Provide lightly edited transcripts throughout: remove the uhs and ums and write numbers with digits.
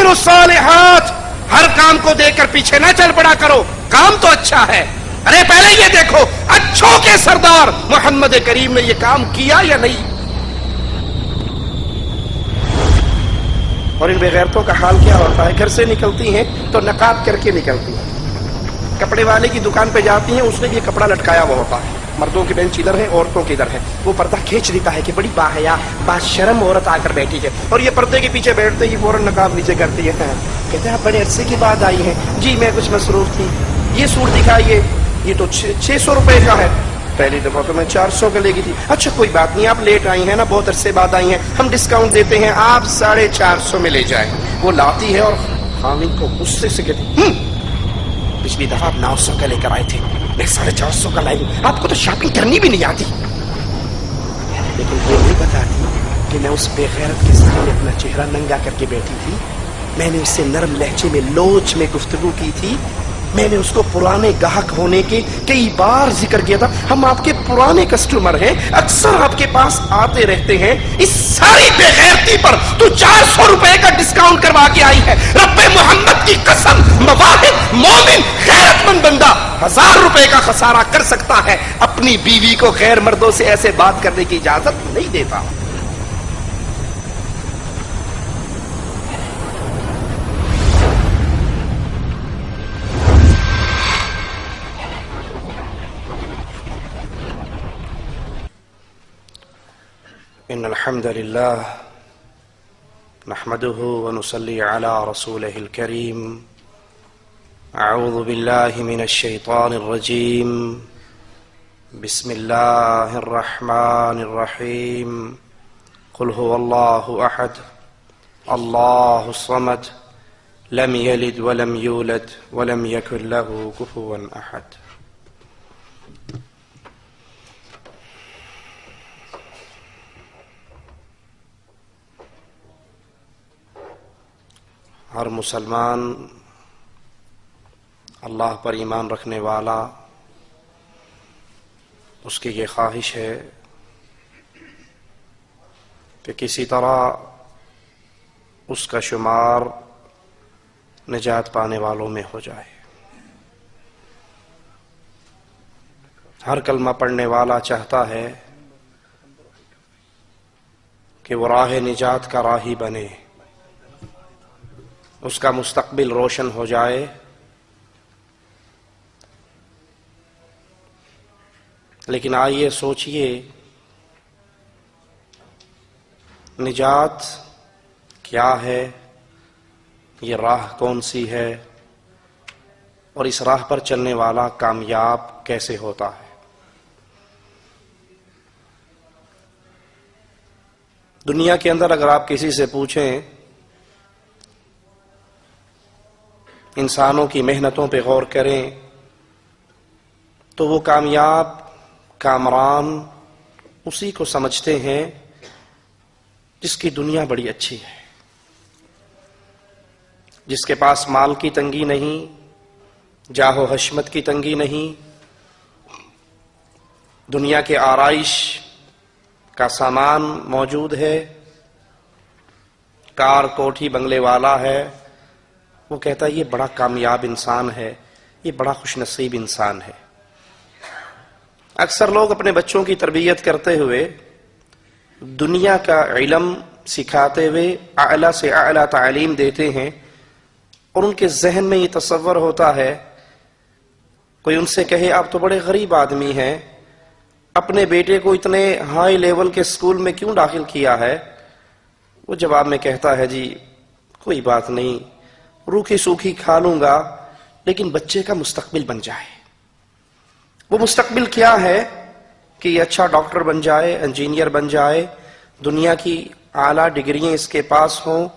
وَعَمِلُوا الصَّالِحَاتِ، ہر کام کو دیکھ کر پیچھے نہ چل پڑا کرو، کام تو اچھا ہے، ارے پہلے یہ دیکھو اچھوں کے سردار محمد کریم نے یہ کام کیا یا نہیں۔ اور ان بے غیرتوں کا حال کیا ہوتا ہے، گھر سے نکلتی ہیں تو نقاب کر کے نکلتی ہیں، کپڑے والے کی دکان پہ جاتی ہیں، اس نے یہ کپڑا لٹکایا ہوا ہوتا ہے، مردوں کی بینچ ادھر ہے، عورتوں کی ادھر ہے، وہ پردہ کھینچ دیتا ہے کہ بڑی باحیا باشرم عورت آ کر بیٹھی ہے، اور یہ پردے کے پیچھے بیٹھتے ہی فوراً نقاب نیچے کرتی ہے، کہتے ہیں آپ بڑے عرصے کی بعد آئی ہیں، جی میں کچھ مصروف تھی، یہ سوٹ دکھائیے، یہ تو 600 روپے کا ہے، پہلی دفعہ تو میں 400 کا لے گی تھی، اچھا کوئی بات نہیں، آپ لیٹ آئی ہیں نا، بہت عرصے بعد آئی ہیں، ہم ڈسکاؤنٹ دیتے ہیں، آپ 450 میں لے جائیں۔ وہ لاتی ہے اور خامد کو غصے سے کہتی پچھلی دفعہ آپ 900 کا لے کر آئے تھے، میں 450 کا لائی ہوں، آپ کو تو شاپنگ کرنی بھی نہیں آتی، لیکن وہ نہیں بتاتی کہ میں اس بے غیرت کے سامنے اپنا چہرہ ننگا کر کے بیٹھی تھی، میں نے اس سے نرم لہجے میں لوچ میں گفتگو کی تھی، میں نے اس کو پرانے گاہک ہونے کے کئی بار ذکر کیا تھا، ہم آپ کے پرانے کسٹمر ہیں، اکثر آپ کے پاس آتے رہتے ہیں، اس ساری بے غیرتی پر تو 400 روپے کا ڈسکاؤنٹ کروا کے آئی ہے، رب محمد کی قسم، مواحد مومن غیرت مند بندہ 1000 روپے کا خسارہ کر سکتا ہے، اپنی بیوی کو غیر مردوں سے ایسے بات کرنے کی اجازت نہیں دیتا۔ ان الحمد لله نحمده ونصلي على رسوله الكريم، اعوذ بالله من الشيطان الرجيم، بسم الله الرحمن الرحيم، قل هو الله احد الله الصمد لم يلد ولم يولد ولم يكن له كفوا احد۔ ہر مسلمان اللہ پر ایمان رکھنے والا، اس کی یہ خواہش ہے کہ کسی طرح اس کا شمار نجات پانے والوں میں ہو جائے۔ ہر کلمہ پڑھنے والا چاہتا ہے کہ وہ راہ نجات کا راہی بنے، اس کا مستقبل روشن ہو جائے، لیکن آئیے سوچئے نجات کیا ہے، یہ راہ کون سی ہے، اور اس راہ پر چلنے والا کامیاب کیسے ہوتا ہے۔ دنیا کے اندر اگر آپ کسی سے پوچھیں انسانوں کی محنتوں پہ غور کریں تو وہ کامیاب کامران اسی کو سمجھتے ہیں جس کی دنیا بڑی اچھی ہے، جس کے پاس مال کی تنگی نہیں، جاہ و حشمت کی تنگی نہیں، دنیا کے آرائش کا سامان موجود ہے، کار کوٹھی بنگلے والا ہے، وہ کہتا ہے یہ بڑا کامیاب انسان ہے، یہ بڑا خوش نصیب انسان ہے۔ اکثر لوگ اپنے بچوں کی تربیت کرتے ہوئے دنیا کا علم سکھاتے ہوئے اعلیٰ سے اعلیٰ تعلیم دیتے ہیں، اور ان کے ذہن میں یہ تصور ہوتا ہے، کوئی ان سے کہے آپ تو بڑے غریب آدمی ہیں، اپنے بیٹے کو اتنے ہائی لیول کے اسکول میں کیوں داخل کیا ہے؟ وہ جواب میں کہتا ہے جی کوئی بات نہیں، روکھی سوکھی کھا لوں گا، لیکن بچے کا مستقبل بن جائے۔ وہ مستقبل کیا ہے کہ یہ اچھا ڈاکٹر بن جائے، انجینئر بن جائے، دنیا کی اعلیٰ ڈگریاں اس کے پاس ہوں،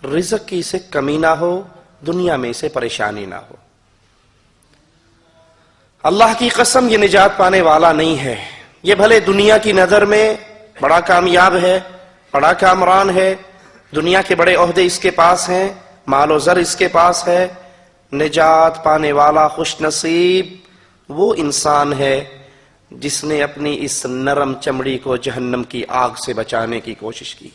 رزق کی اسے کمی نہ ہو، دنیا میں اسے پریشانی نہ ہو۔ اللہ کی قسم یہ نجات پانے والا نہیں ہے۔ یہ بھلے دنیا کی نظر میں بڑا کامیاب ہے، بڑا کامران ہے، دنیا کے بڑے عہدے اس کے پاس ہیں، مال و زر اس کے پاس ہے، نجات پانے والا خوش نصیب وہ انسان ہے جس نے اپنی اس نرم چمڑی کو جہنم کی آگ سے بچانے کی کوشش کی۔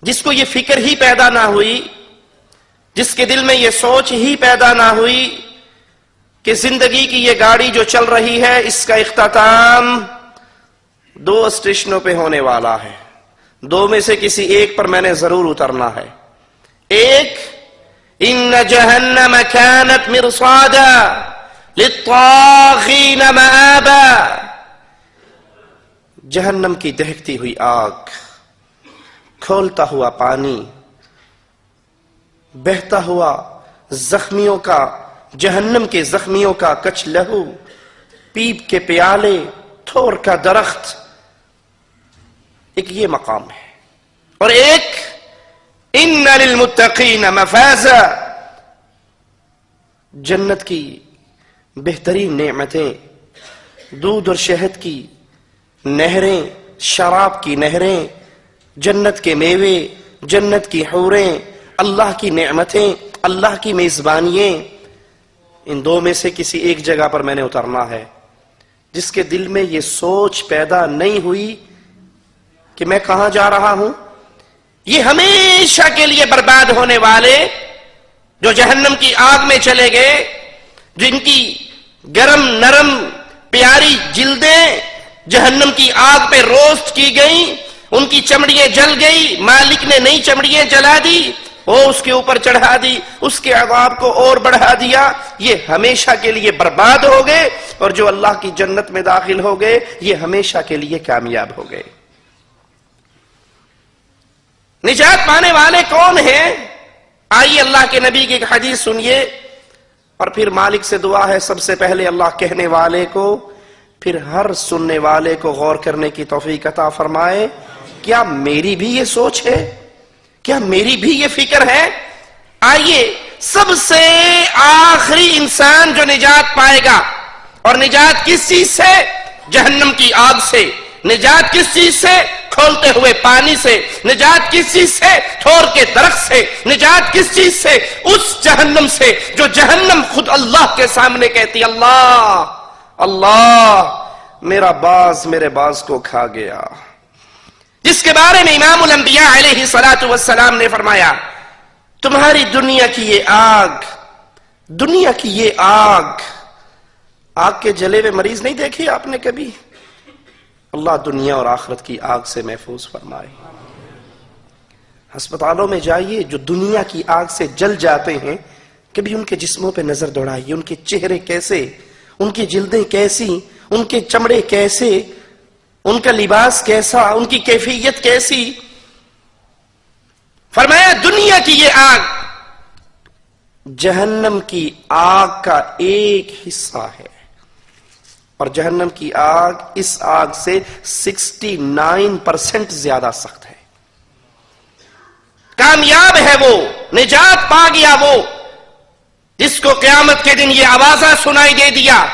جس کو یہ فکر ہی پیدا نہ ہوئی، جس کے دل میں یہ سوچ ہی پیدا نہ ہوئی کہ زندگی کی یہ گاڑی جو چل رہی ہے اس کا اختتام 2 اسٹیشنوں پہ ہونے والا ہے، 2 میں سے کسی ایک پر میں نے ضرور اترنا ہے۔ ایک، ان جہنم كانت مرصادا للطاغین مآبا، جہنم کی دہکتی ہوئی آگ، کھولتا ہوا پانی، بہتا ہوا زخمیوں کا، جہنم کے زخمیوں کا کچھ لہو، پیپ کے پیالے، تھور کا درخت، ایک یہ مقام ہے۔ اور ایک، ان للمتقین مفازا، جنت کی بہترین نعمتیں، دودھ اور شہد کی نہریں، شراب کی نہریں، جنت کے میوے، جنت کی حوریں، اللہ کی نعمتیں، اللہ کی میزبانیاں، ان 2 میں سے کسی ایک جگہ پر میں نے اترنا ہے۔ جس کے دل میں یہ سوچ پیدا نہیں ہوئی کہ میں کہاں جا رہا ہوں، یہ ہمیشہ کے لیے برباد ہونے والے جو جہنم کی آگ میں چلے گئے، جن کی گرم نرم پیاری جلدیں جہنم کی آگ پہ روسٹ کی گئیں، ان کی چمڑیاں جل گئی، مالک نے نئی چمڑیاں جلا دی، وہ اس کے اوپر چڑھا دی، اس کے عذاب کو اور بڑھا دیا، یہ ہمیشہ کے لیے برباد ہو گئے، اور جو اللہ کی جنت میں داخل ہو گئے یہ ہمیشہ کے لیے کامیاب ہو گئے۔ نجات پانے والے کون ہیں؟ آئیے اللہ کے نبی کی ایک حدیث سنیے، اور پھر مالک سے دعا ہے سب سے پہلے اللہ کہنے والے کو، پھر ہر سننے والے کو غور کرنے کی توفیق عطا فرمائے۔ کیا میری بھی یہ سوچ ہے؟ کیا میری بھی یہ فکر ہے؟ آئیے، سب سے آخری انسان جو نجات پائے گا، اور نجات کس چیز سے؟ جہنم کی آگ سے۔ نجات کس چیز سے؟ کھولتے ہوئے پانی سے۔ نجات کس چیز سے؟ تھور کے درخت سے۔ نجات کس چیز سے؟ اس جہنم سے جو جہنم خود اللہ کے سامنے کہتی اللہ اللہ میرا باز میرے باز کو کھا گیا، جس کے بارے میں امام الانبیاء علیہ السلام نے فرمایا تمہاری دنیا کی یہ آگ، دنیا کی یہ آگ، آگ کے جلے ہوئے مریض نہیں دیکھے آپ نے کبھی؟ اللہ دنیا اور آخرت کی آگ سے محفوظ فرمائے۔ ہسپتالوں میں جائیے، جو دنیا کی آگ سے جل جاتے ہیں، کبھی ان کے جسموں پہ نظر دوڑائیے، ان کے چہرے کیسے، ان کی جلدیں کیسی، ان کے چمڑے کیسے، ان کا لباس کیسا، ان کی کیفیت کیسی۔ فرمایا دنیا کی یہ آگ جہنم کی آگ کا ایک حصہ ہے، اور جہنم کی آگ اس آگ سے 69% زیادہ سخت ہے۔ کامیاب ہے وہ، نجات پا گیا وہ جس کو قیامت کے دن یہ آوازہ سنائی دے دیا